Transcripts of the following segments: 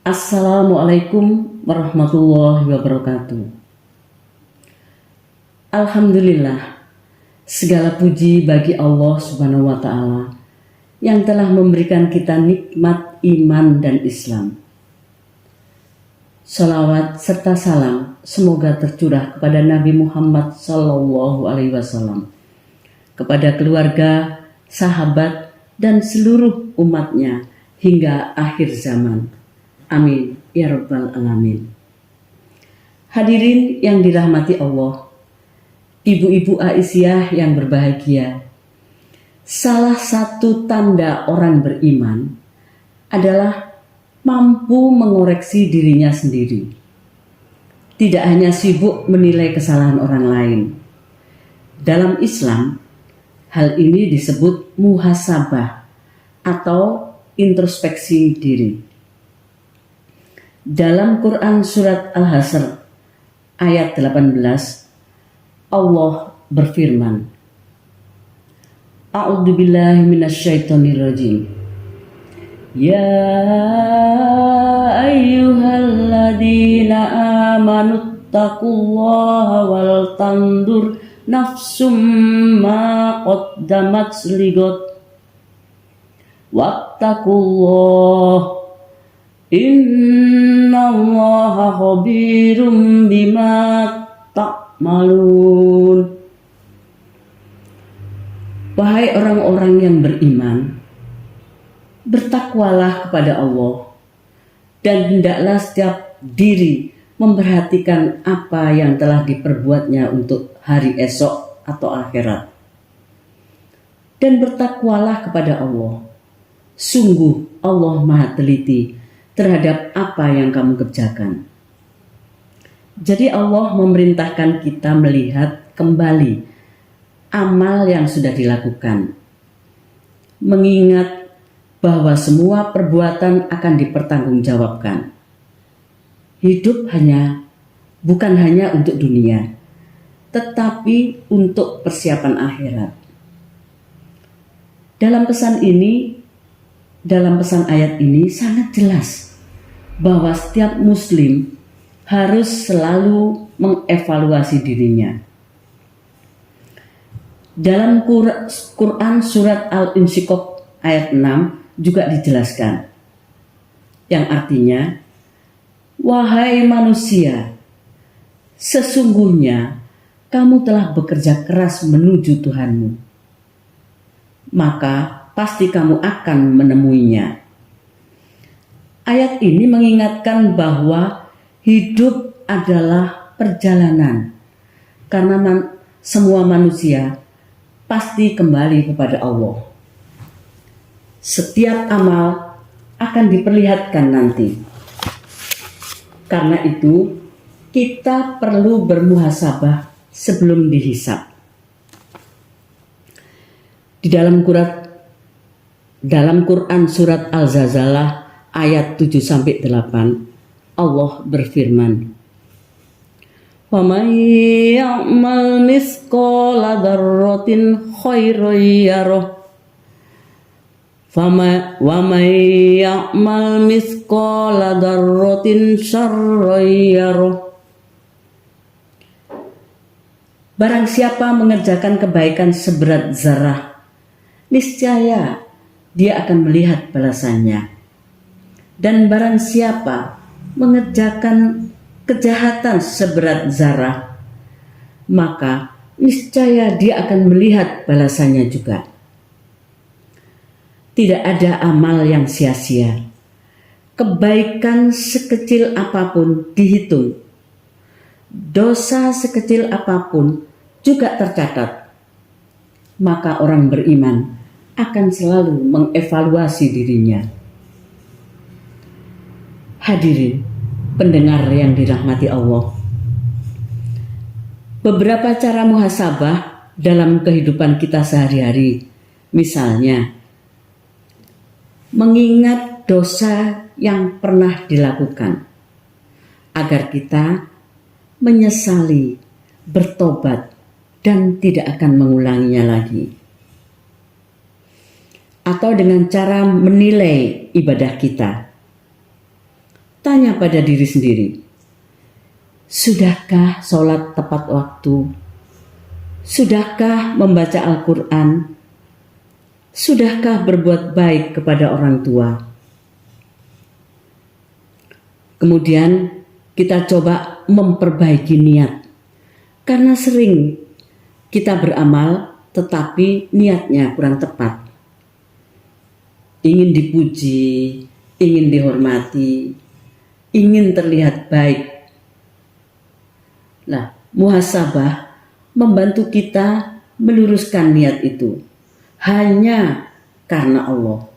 Assalamualaikum warahmatullahi wabarakatuh. Alhamdulillah, segala puji bagi Allah Subhanahu wa Ta'ala yang telah memberikan kita nikmat iman dan Islam. Salawat serta salam semoga tercurah kepada Nabi Muhammad SAW, kepada keluarga, sahabat, dan seluruh umatnya hingga akhir zaman. Amin ya rabbal alamin. Hadirin yang dirahmati Allah, ibu-ibu Aisyah yang berbahagia, salah satu tanda orang beriman adalah mampu mengoreksi dirinya sendiri. Tidak hanya sibuk menilai kesalahan orang lain. Dalam Islam, hal ini disebut muhasabah atau introspeksi diri. Dalam Quran surat Al-Hasr ayat 18, Allah berfirman, A'udzubillahi minasyaitonirrajim. Ya ayyuhalladzina amanuttaqullaha wal tandur nafsum ma qaddamat ligot wattaqullah innallaha khabirum bima ta'malun. Wahai orang-orang yang beriman, bertakwalah kepada Allah dan hendaklah setiap diri memperhatikan apa yang telah diperbuatnya untuk hari esok atau akhirat. Dan bertakwalah kepada Allah. Sungguh Allah Maha Teliti terhadap apa yang kamu kerjakan. Jadi Allah memerintahkan kita melihat kembali amal yang sudah dilakukan. Mengingat bahwa semua perbuatan akan dipertanggungjawabkan. Hidup bukan hanya untuk dunia, tetapi untuk persiapan akhirat. Dalam pesan ayat ini sangat jelas bahwa setiap muslim harus selalu mengevaluasi dirinya. Dalam Quran surat Al-Insyiqaq ayat 6 juga dijelaskan, yang artinya, wahai manusia, sesungguhnya kamu telah bekerja keras menuju Tuhanmu, maka pasti kamu akan menemuinya. Ayat ini mengingatkan bahwa hidup adalah perjalanan, karena semua manusia pasti kembali kepada Allah. Setiap amal akan diperlihatkan nanti. Karena itu, kita perlu bermuhasabah sebelum dihisab. Di dalam Quran surat Al-Zalzalah ayat 7-8, Allah berfirman, "Wa may ya'mal mithqala dzarratin khairan yarah, wa may ya'mal mithqala dzarratin syarran yarah." Barang siapa mengerjakan kebaikan seberat zarah, niscaya dia akan melihat balasannya. Dan barang siapa mengerjakan kejahatan seberat zarah, maka niscaya dia akan melihat balasannya juga. Tidak ada amal yang sia-sia. Kebaikan sekecil apapun dihitung. Dosa sekecil apapun juga tercatat. Maka orang beriman akan selalu mengevaluasi dirinya. Hadirin pendengar yang dirahmati Allah, beberapa cara muhasabah dalam kehidupan kita sehari-hari, misalnya mengingat dosa yang pernah dilakukan agar kita menyesali, bertobat, dan tidak akan mengulanginya lagi. Atau dengan cara menilai ibadah kita. tanya pada diri sendiri, sudahkah sholat tepat waktu? Sudahkah membaca Al-Quran? Sudahkah berbuat baik kepada orang tua? Kemudian kita coba memperbaiki niat, karena sering kita beramal tetapi niatnya kurang tepat. Ingin dipuji, ingin dihormati, ingin terlihat baik. Nah, muhasabah membantu kita meluruskan niat itu hanya karena Allah.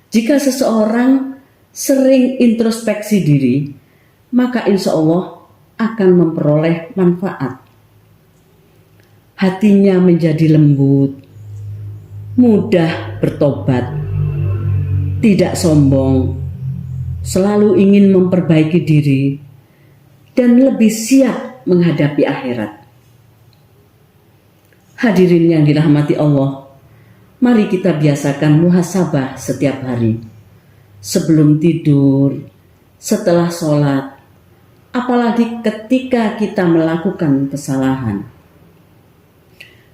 Jika seseorang sering introspeksi diri, maka insya Allah akan memperoleh manfaat. Hatinya menjadi lembut, mudah bertobat, tidak sombong, selalu ingin memperbaiki diri, dan lebih siap menghadapi akhirat. Hadirin yang dirahmati Allah, mari kita biasakan muhasabah setiap hari. Sebelum tidur, setelah sholat, apalagi ketika kita melakukan kesalahan.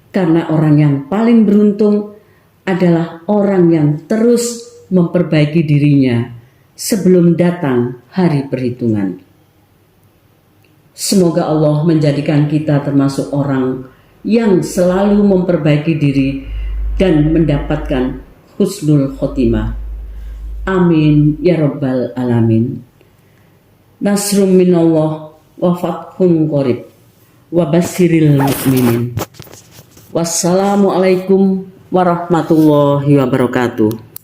Karena orang yang paling beruntung adalah orang yang terus memperbaiki dirinya sebelum datang hari perhitungan. Semoga Allah menjadikan kita termasuk orang yang selalu memperbaiki diri dan mendapatkan husnul khotimah. Amin ya rabbal alamin. Nasrum minallah wa fathun qarib wa basyiril mu'minin. Wassalamualaikum warahmatullahi wabarakatuh.